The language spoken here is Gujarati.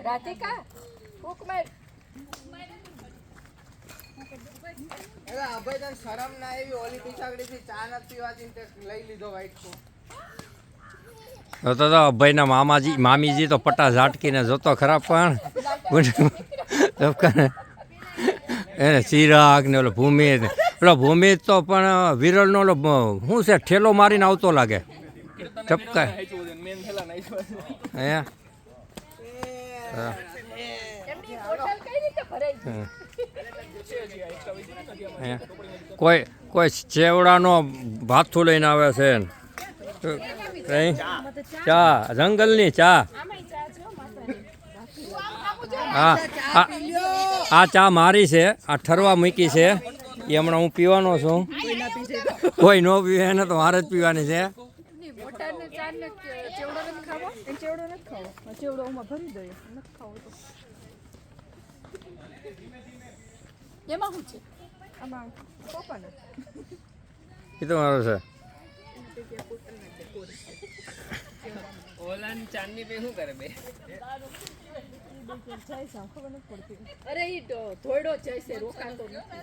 રાધિકા ફૂક માર એલા અભય તને શરમ ના આવી ઓલી પીછાડીથી ચા ન પીવાથી તે લઈ લીધો વાઈટ કો તો અભયના મામીજી તો પટ્ટા ઝાટકીને જોતો ખરાબ પણ એને ચિરાગ ને ઓલો ભૂમિત પેલો ભૂમિત તો પણ વિરલનો ઓલો શું છે ઠેલો મારીને આવતો લાગે ટપકાય કોઈ ચેવડાનો ભાથું લઈને આવે છે કઈ ચા જંગલની ચા હા આ ચા મારી છે આ ઠરવા મૂકી છે એ હમણાં હું પીવાનો છું કોઈ ન પીવે એને તો મારે જ પીવાની છે એ તો મારો છે ઓલાન ચાંદની પે શું કરે બે અરે ઈ તો થોડો જઈશે રોકાતો નથી